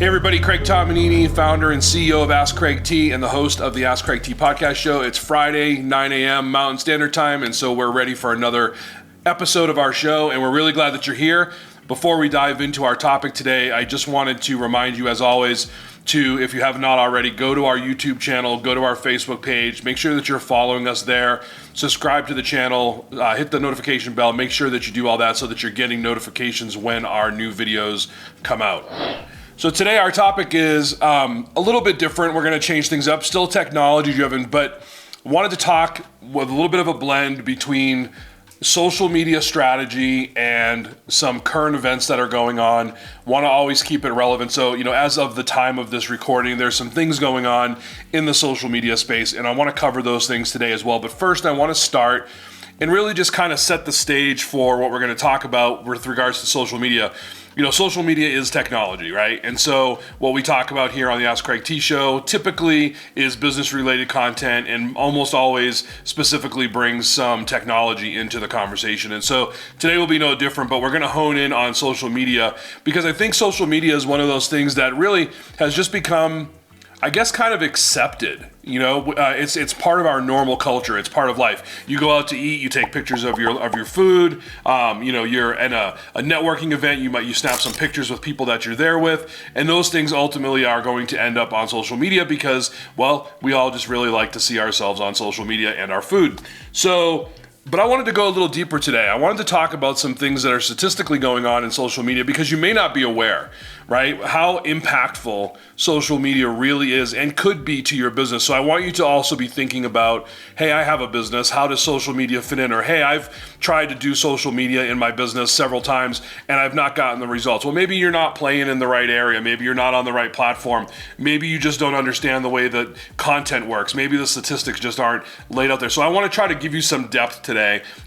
Hey everybody, Craig Tomanini, founder and CEO of AskCRAIGTEE and the host of the AskCRAIGTEE podcast show. It's Friday, 9 a.m. Mountain Standard Time, and so we're ready for another episode of our show, and we're really glad that you're here. Before we dive into our topic today, I just wanted to remind you, as always, to, if you have not already, go to our YouTube channel, go to our Facebook page, make sure that you're following us there, subscribe to the channel, hit the notification bell, make sure that you do all that so that you're getting notifications when our new videos come out. So today our topic is a little bit different. We're going to change things up, still technology driven, but wanted to talk with a little bit of a blend between social media strategy and some current events that are going on. Want to always keep it relevant. So, as of the time of this recording, there's some things going on in the social media space, and I want to cover those things today as well. But first, I want to start and really just kind of set the stage for what we're going to talk about with regards to social media. Social media is technology, right? And so what we talk about here on the AskCRAIGTEE show typically is business-related content and almost always specifically brings some technology into the conversation. And so today will be no different, but we're going to hone in on social media because I think social media is one of those things that really has just become, I guess, kind of accepted. It's part of our normal culture. It's part of life. You go out to eat, you take pictures of your food. You're in a networking event. You snap some pictures with people that you're there with, and those things ultimately are going to end up on social media because, well, we all just really like to see ourselves on social media and our food. But I wanted to go a little deeper today. I wanted to talk about some things that are statistically going on in social media because you may not be aware, right, how impactful social media really is and could be to your business. So I want you to also be thinking about, hey, I have a business. How does social media fit in? Or, hey, I've tried to do social media in my business several times and I've not gotten the results. Well, maybe you're not playing in the right area. Maybe you're not on the right platform. Maybe you just don't understand the way that content works. Maybe the statistics just aren't laid out there. So I want to try to give you some depth today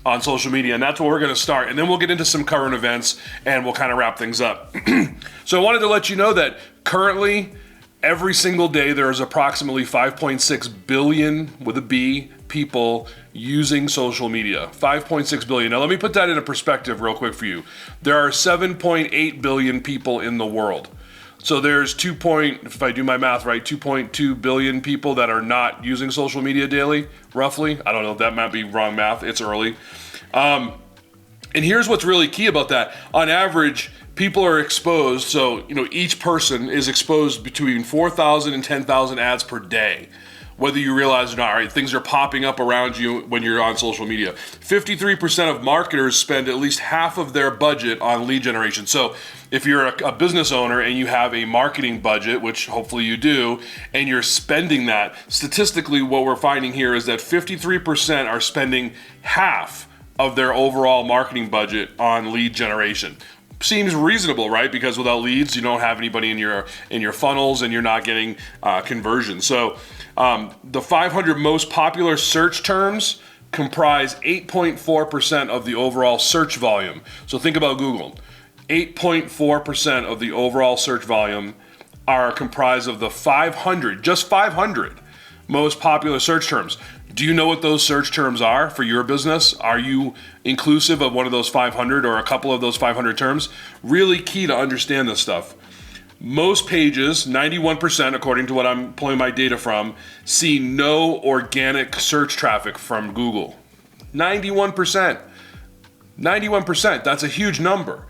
on social media, and that's where we're going to start. And then we'll get into some current events and we'll kind of wrap things up. So I wanted to let you know that currently, every single day, there is approximately 5.6 billion, with a B, people using social media. 5.6 billion. Now, let me put that into perspective real quick for you. There are 7.8 billion people in the world. So there's if I do my math right, 2.2 billion people that are not using social media daily, roughly. I don't know, that might be wrong math. It's early. And here's what's really key about that. On average, people are exposed, so each person is exposed between 4,000 and 10,000 ads per day, whether you realize it or not. Right? Things are popping up around you when you're on social media. 53% of marketers spend at least half of their budget on lead generation. So if you're a business owner and you have a marketing budget, which hopefully you do, and you're spending that, statistically what we're finding here is that 53% are spending half of their overall marketing budget on lead generation. Seems reasonable, right? Because without leads, you don't have anybody in your funnels and you're not getting conversion. So the 500 most popular search terms comprise 8.4% of the overall search volume. So think about Google. 8.4% of the overall search volume are comprised of the 500 most popular search terms. Do you know what those search terms are for your business? Are you inclusive of one of those 500 or a couple of those 500 terms? Really key to understand this stuff. Most pages, 91%, according to what I'm pulling my data from, see no organic search traffic from Google. 91%. 91%, that's a huge number.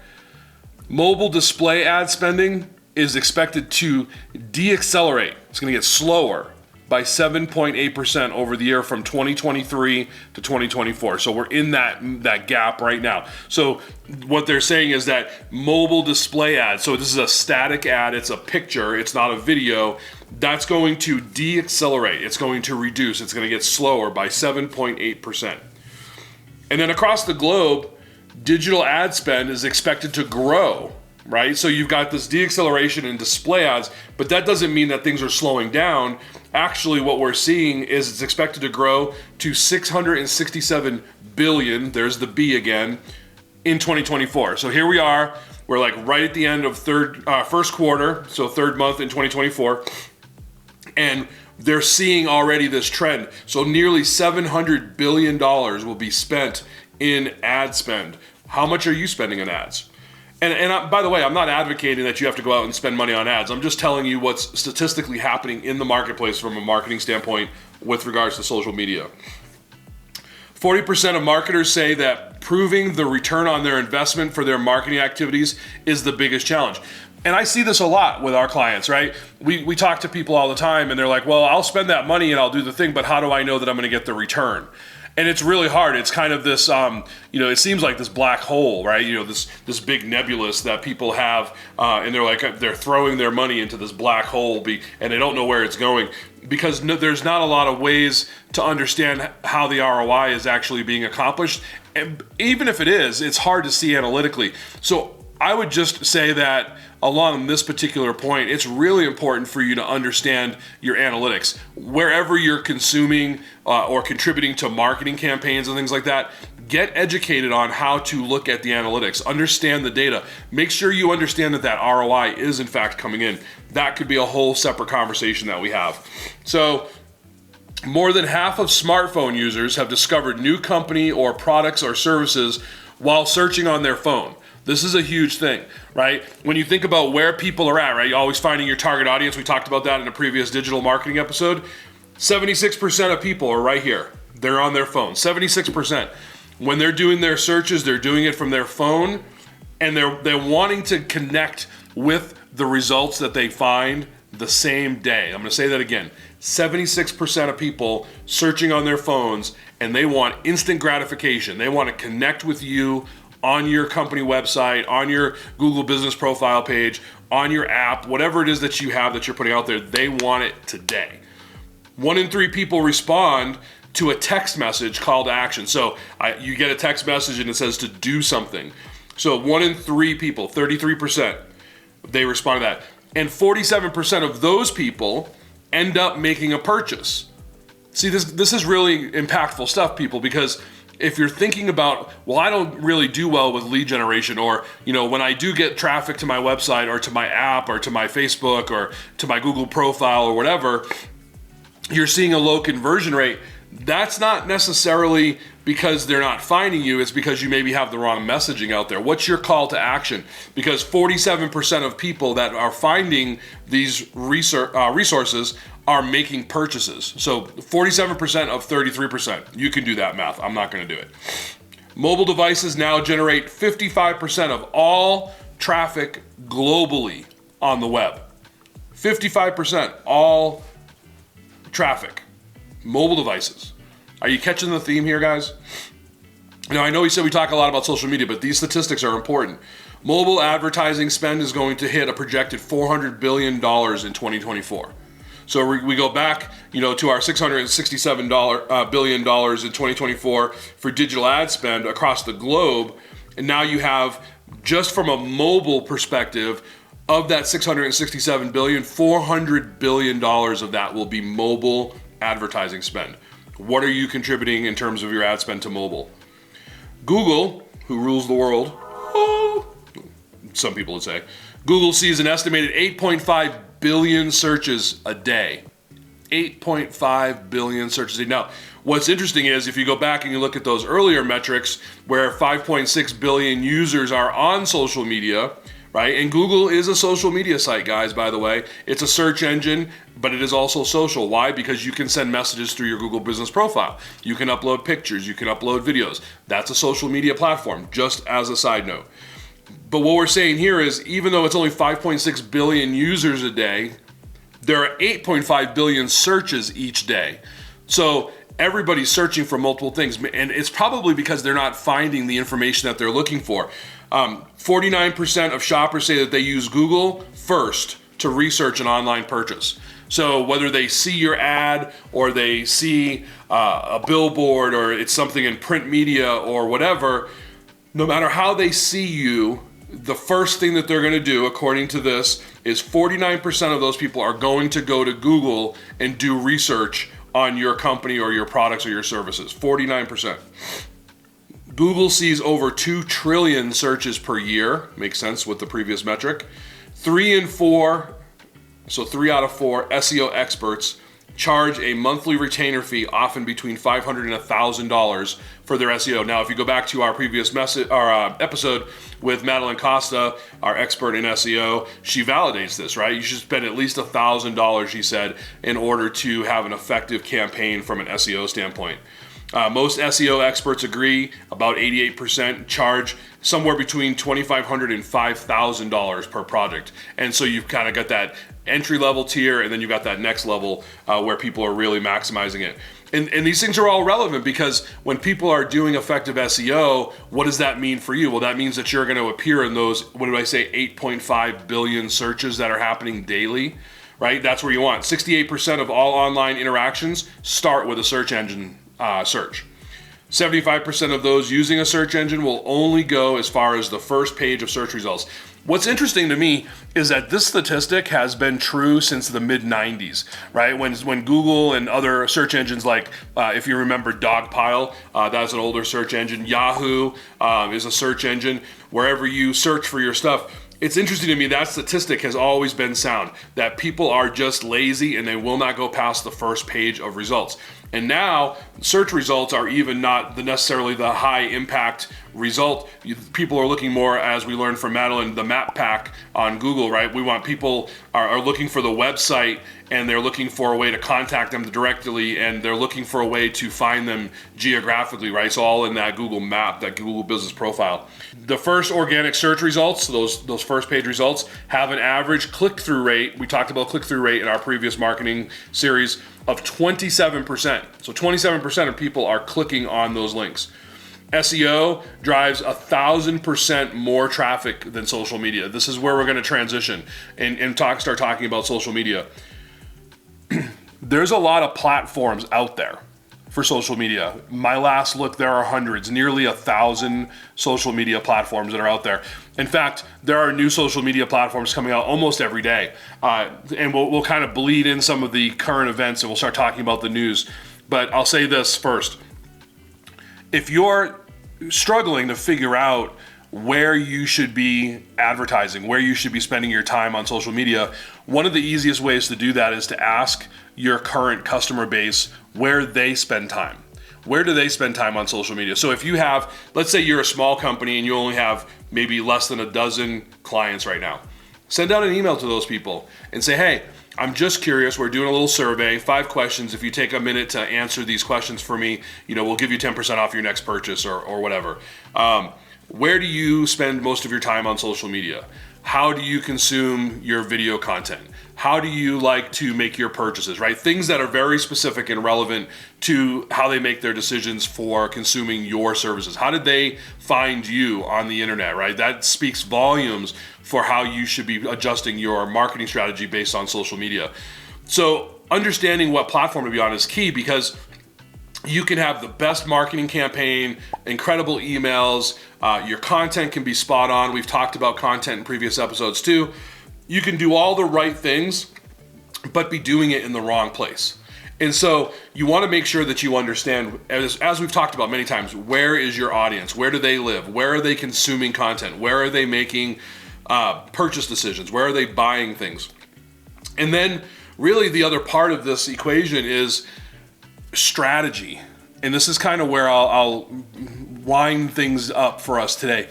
Mobile display ad spending is expected to deaccelerate. It's going to get slower by 7.8% over the year from 2023 to 2024. So we're in that gap right now. So what they're saying is that mobile display ads, so this is a static ad, it's a picture, it's not a video, that's going to deaccelerate. It's going to reduce. It's going to get slower by 7.8%. And then across the globe, digital ad spend is expected to grow, right? So you've got this deacceleration in display ads, but that doesn't mean that things are slowing down. Actually, what we're seeing is it's expected to grow to 667 billion, there's the B again, in 2024. So here we are, we're like right at the end of first quarter, so third month in 2024, and they're seeing already this trend. So nearly $700 billion will be spent in ad spend. How much are you spending on ads? By the way, I'm not advocating that you have to go out and spend money on ads. I'm just telling you what's statistically happening in the marketplace from a marketing standpoint with regards to social media. 40% of marketers say that proving the return on their investment for their marketing activities is the biggest challenge. And I see this a lot with our clients, right? We talk to people all the time and they're like, well, I'll spend that money and I'll do the thing, but how do I know that I'm going to get the return? And it's really hard. It's kind of this, it seems like this black hole, right? This big nebulous that people have, and they're throwing their money into this black hole, and they don't know where it's going because there's not a lot of ways to understand how the ROI is actually being accomplished. And even if it is, it's hard to see analytically. So I would just say that along this particular point, it's really important for you to understand your analytics. Wherever you're consuming or contributing to marketing campaigns and things like that, get educated on how to look at the analytics, understand the data, make sure you understand that ROI is in fact coming in. That could be a whole separate conversation that we have. So more than half of smartphone users have discovered new company or products or services while searching on their phone. This is a huge thing, right? When you think about where people are at, right? You're always finding your target audience. We talked about that in a previous digital marketing episode. 76% of people are right here. They're on their phone. 76%. When they're doing their searches, they're doing it from their phone, and they're wanting to connect with the results that they find the same day. I'm going to say that again. 76% of people searching on their phones, and they want instant gratification. They want to connect with you on your company website, on your Google business profile page, on your app, whatever it is that you have that you're putting out there, they want it today. 1 in 3 people respond to a text message call to action. So you get a text message and it says to do something. So 1 in 3 people, 33%, they respond to that. And 47% of those people end up making a purchase. See, this is really impactful stuff, people, because if you're thinking about, well, I don't really do well with lead generation, or, when I do get traffic to my website or to my app or to my Facebook or to my Google profile or whatever, you're seeing a low conversion rate. That's not necessarily because they're not finding you. It's because you maybe have the wrong messaging out there. What's your call to action? Because 47% of people that are finding these resources are making purchases. So 47% of 33%. You can do that math. I'm not going to do it. Mobile devices now generate 55% of all traffic globally on the web. 55% all traffic. Mobile devices. Are you catching the theme here, guys? Now, I know we said we talk a lot about social media, but these statistics are important. Mobile advertising spend is going to hit a projected $400 billion in 2024. So we go back, to our $667 billion in 2024 for digital ad spend across the globe. And now you have, just from a mobile perspective, of that $667 billion, $400 billion of that will be mobile advertising spend. What are you contributing in terms of your ad spend to mobile? Google, who rules the world, some people would say, Google sees an estimated 8.5 billion searches a day. 8.5 billion searches a day. Now, what's interesting is if you go back and you look at those earlier metrics where 5.6 billion users are on social media, right? And Google is a social media site, guys, by the way. It's a search engine, but it is also social. Why? Because you can send messages through your Google business profile. You can upload pictures. You can upload videos. That's a social media platform, just as a side note. But what we're saying here is, even though it's only 5.6 billion users a day, there are 8.5 billion searches each day. So everybody's searching for multiple things, and it's probably because they're not finding the information that they're looking for. 49% of shoppers say that they use Google first to research an online purchase. So whether they see your ad or they see a billboard or it's something in print media or whatever, no matter how they see you, the first thing that they're going to do, according to this, is 49% of those people are going to go to Google and do research on your company or your products or your services. 49%. Google sees over 2 trillion searches per year. Makes sense with the previous metric. 3 out of 4 SEO experts charge a monthly retainer fee, often between $500 and $1,000 for their SEO. Now, if you go back to our previous episode with Madeline Costa, our expert in SEO, she validates this, right? You should spend at least $1,000, she said, in order to have an effective campaign from an SEO standpoint. Most SEO experts agree, about 88% charge somewhere between $2,500 and $5,000 per project. And so you've kind of got that entry level tier, and then you've got that next level where people are really maximizing it. And these things are all relevant because when people are doing effective SEO, what does that mean for you? Well, that means that you're going to appear in those, what did I say, 8.5 billion searches that are happening daily, right? That's where you want. 68% of all online interactions start with a search engine search. 75% of those using a search engine will only go as far as the first page of search results. What's interesting to me is that this statistic has been true since the mid-90s, right? When Google and other search engines like, if you remember Dogpile, that's an older search engine. Yahoo is a search engine. Wherever you search for your stuff, it's interesting to me that statistic has always been sound, that people are just lazy and they will not go past the first page of results. And now search results are even not necessarily the high impact result. People are looking more, as we learned from Madeline, the map pack on Google, right? We want people are looking for the website, and they're looking for a way to contact them directly, and they're looking for a way to find them geographically, right? So all in that Google map, that Google business profile. The first organic search results, those first page results, have an average click-through rate. We talked about click-through rate in our previous marketing series of 27%. So 27% of people are clicking on those links. SEO drives 1,000% more traffic than social media. This is where we're going to transition and start talking about social media. There's a lot of platforms out there for social media. My last look, there are hundreds, nearly 1,000 social media platforms that are out there. In fact, there are new social media platforms coming out almost every day. And we'll kind of bleed in some of the current events, and we'll start talking about the news. But I'll say this first. If you're struggling to figure out where you should be advertising, where you should be spending your time on social media, one of the easiest ways to do that is to ask your current customer base where they spend time. Where do they spend time on social media? So if you have, let's say you're a small company and you only have maybe less than a dozen clients right now, send out an email to those people and say, hey, I'm just curious. We're doing a little survey, 5 questions. If you take a minute to answer these questions for me, we'll give you 10% off your next purchase or whatever. Where do you spend most of your time on social media? How do you consume your video content? How do you like to make your purchases, right? Things that are very specific and relevant to how they make their decisions for consuming your services. How did they find you on the internet, right? That speaks volumes for how you should be adjusting your marketing strategy based on social media. So understanding what platform to be on is key, because you can have the best marketing campaign, incredible emails, your content can be spot on. We've talked about content in previous episodes too. You can do all the right things, but be doing it in the wrong place. And so you want to make sure that you understand, as we've talked about many times, where is your audience? Where do they live? Where are they consuming content? Where are they making purchase decisions? Where are they buying things? And then really the other part of this equation is strategy. And this is kind of where I'll wind things up for us today.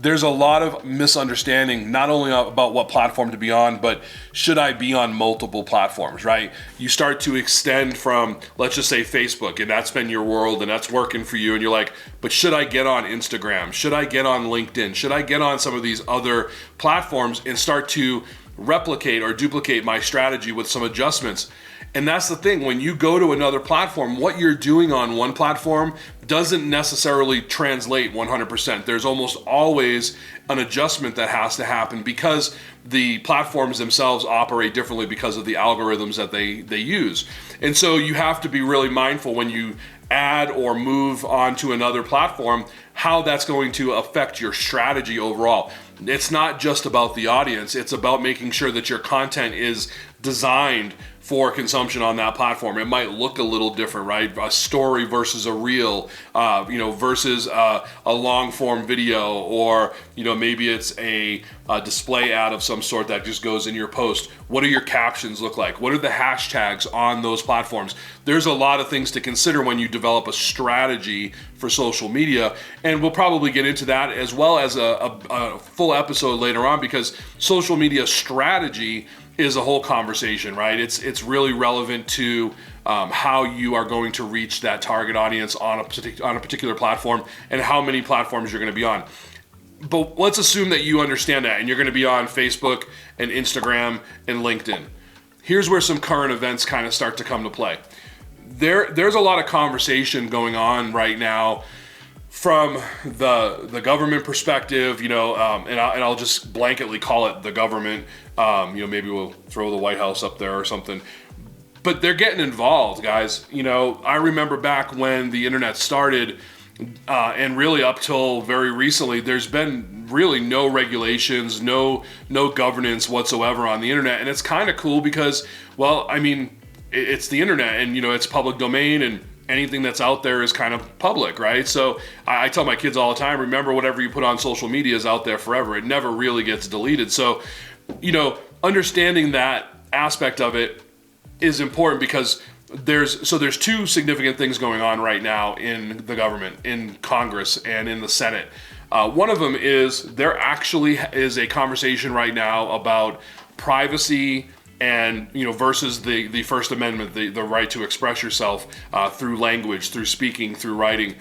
There's a lot of misunderstanding, not only about what platform to be on, but should I be on multiple platforms, right? You start to extend from, let's just say Facebook, and that's been your world and that's working for you. And you're like, but should I get on Instagram? Should I get on LinkedIn? Should I get on some of these other platforms and start to replicate or duplicate my strategy with some adjustments? And that's the thing, when you go to another platform, what you're doing on one platform doesn't necessarily translate 100%. There's almost always an adjustment that has to happen because the platforms themselves operate differently because of the algorithms that they use. And so you have to be really mindful when you add or move on to another platform, how that's going to affect your strategy overall. It's not just about the audience, it's about making sure that your content is designed for consumption on that platform. It might look a little different, right? A story versus a reel, versus a long form video, or maybe it's a display ad of some sort that just goes in your post. What do your captions look like? What are the hashtags on those platforms? There's a lot of things to consider when you develop a strategy for social media, and we'll probably get into that as well as a full episode later on, because social media strategy is a whole conversation, right? It's really relevant to how you are going to reach that target audience on a particular platform, and how many platforms you're going to be on. But let's assume that you understand that, and you're going to be on Facebook and Instagram and LinkedIn. Here's where some current events kind of start to come to play. There's a lot of conversation going on right now from the government perspective, and I'll just blanketly call it the government. Maybe we'll throw the White House up there or something. But they're getting involved, guys. I remember back when the internet started, and really up till very recently, there's been really no regulations, no governance whatsoever on the internet. And it's kind of cool because, it's the internet, and it's public domain, and anything that's out there is kind of public, right? So I tell my kids all the time, remember, whatever you put on social media is out there forever. It never really gets deleted. So, understanding that aspect of it is important, because there's two significant things going on right now in the government, in Congress, and in the Senate. One of them is there actually is a conversation right now about privacy and versus the First Amendment, the right to express yourself through language, through speaking, through writing.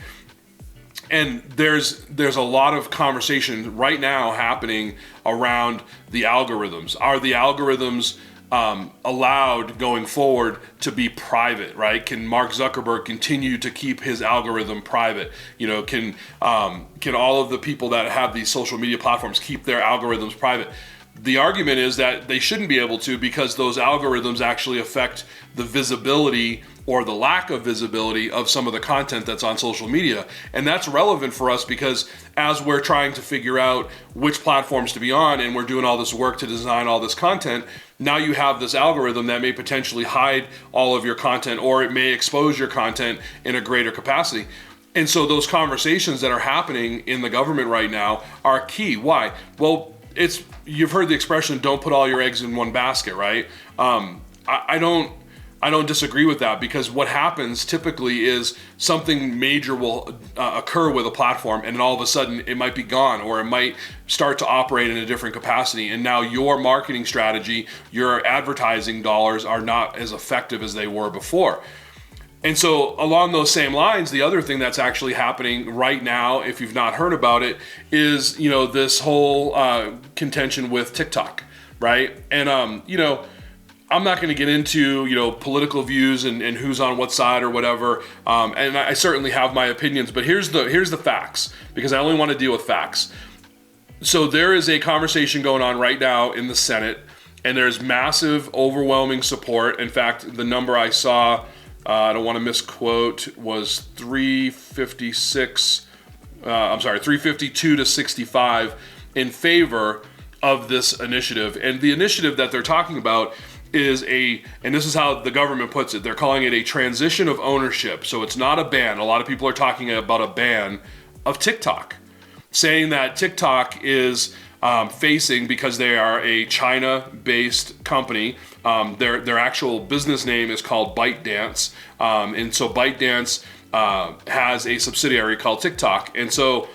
And there's a lot of conversation right now happening around the algorithms. Are the algorithms allowed going forward to be private, right? Can Mark Zuckerberg continue to keep his algorithm private? Can all of the people that have these social media platforms keep their algorithms private? The argument is that they shouldn't be able to, because those algorithms actually affect the visibility or the lack of visibility of some of the content that's on social media. And that's relevant for us because as we're trying to figure out which platforms to be on, and we're doing all this work to design all this content, now you have this algorithm that may potentially hide all of your content, or it may expose your content in a greater capacity. And so those conversations that are happening in the government right now are key. Why? Well, you've heard the expression, don't put all your eggs in one basket, right? I don't disagree with that, because what happens typically is something major will occur with a platform, and then all of a sudden it might be gone, or it might start to operate in a different capacity. And now your marketing strategy, your advertising dollars are not as effective as they were before. And so along those same lines, the other thing that's actually happening right now, if you've not heard about it, is, this whole contention with TikTok, right? And, I'm not going to get into, political views and who's on what side or whatever. And I certainly have my opinions, but here's the facts, because I only want to deal with facts. So there is a conversation going on right now in the Senate, and there's massive, overwhelming support. In fact, the number I saw, I don't want to misquote, was 352 to 65 in favor of this initiative. And the initiative that they're talking about is and this is how the government puts it, they're calling it a transition of ownership. So it's not a ban. A lot of people are talking about a ban of TikTok, saying that TikTok is facing, because they are a China-based company. Their actual business name is called ByteDance, and so ByteDance has a subsidiary called TikTok. And so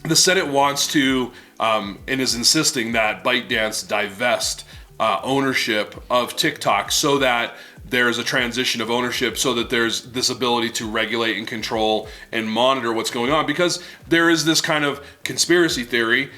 the Senate wants to and is insisting that ByteDance divest ownership of TikTok, so that there's a transition of ownership, so that there's this ability to regulate and control and monitor what's going on. Because there is this kind of conspiracy theory,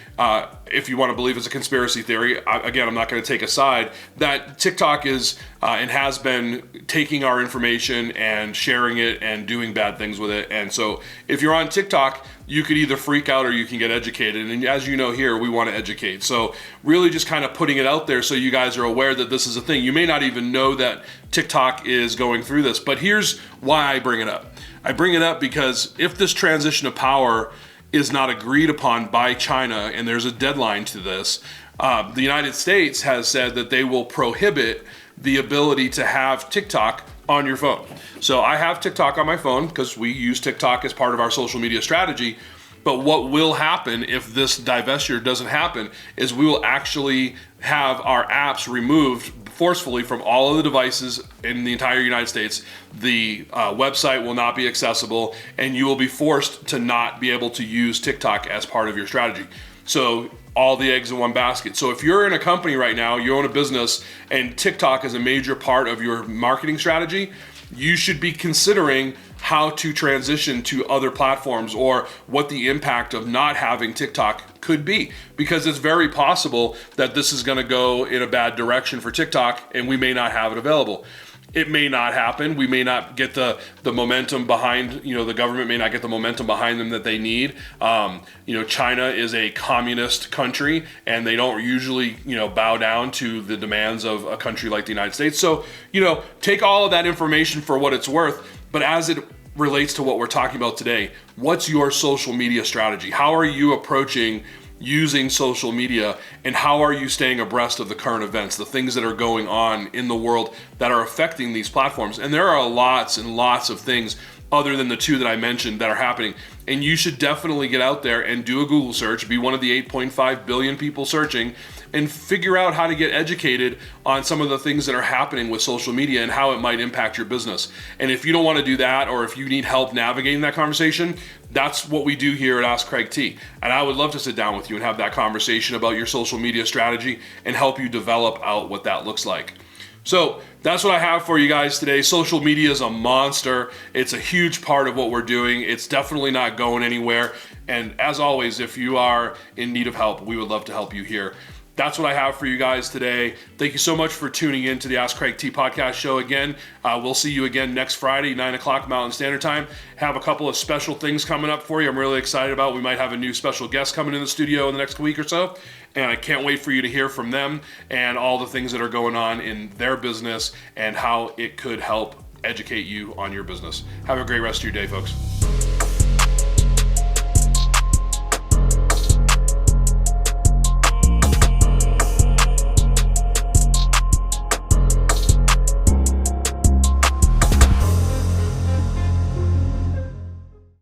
if you want to believe it's a conspiracy theory, again, I'm not going to take a side, that TikTok is and has been taking our information and sharing it and doing bad things with it. And so if you're on TikTok, you could either freak out or you can get educated. And as you know here, we want to educate. So really just kind of putting it out there so you guys are aware that this is a thing. You may not even know that TikTok is going through this, but here's why I bring it up. I bring it up because if this transition of power is not agreed upon by China, and there's a deadline to this, the United States has said that they will prohibit the ability to have TikTok on your phone. So I have TikTok on my phone because we use TikTok as part of our social media strategy. But what will happen if this divestiture doesn't happen is we will actually have our apps removed forcefully from all of the devices in the entire United States. The website will not be accessible, and you will be forced to not be able to use TikTok as part of your strategy. So all the eggs in one basket. So if you're in a company right now, you own a business, and TikTok is a major part of your marketing strategy, you should be considering how to transition to other platforms or what the impact of not having TikTok could be. Because it's very possible that this is going to go in a bad direction for TikTok and we may not have it available. It may not happen. We may not get the momentum behind, the government may not get the momentum behind them that they need. China is a communist country and they don't usually, bow down to the demands of a country like the United States. So, take all of that information for what it's worth. But as it relates to what we're talking about today, what's your social media strategy? How are you approaching using social media, and how are you staying abreast of the current events, the things that are going on in the world that are affecting these platforms? And there are lots and lots of things other than the two that I mentioned that are happening. And you should definitely get out there and do a Google search, be one of the 8.5 billion people searching, and figure out how to get educated on some of the things that are happening with social media and how it might impact your business. And if you don't want to do that, or if you need help navigating that conversation, that's what we do here at AskCraigTee. And I would love to sit down with you and have that conversation about your social media strategy and help you develop out what that looks like. So that's what I have for you guys today. Social media is a monster. It's a huge part of what we're doing. It's definitely not going anywhere. And as always, if you are in need of help, we would love to help you here. That's what I have for you guys today. Thank you so much for tuning in to the Ask Craig T podcast show again. We'll see you again next Friday, 9 o'clock Mountain Standard Time. Have a couple of special things coming up for you I'm really excited about. We might have a new special guest coming in the studio in the next week or so. And I can't wait for you to hear from them and all the things that are going on in their business and how it could help educate you on your business. Have a great rest of your day, folks.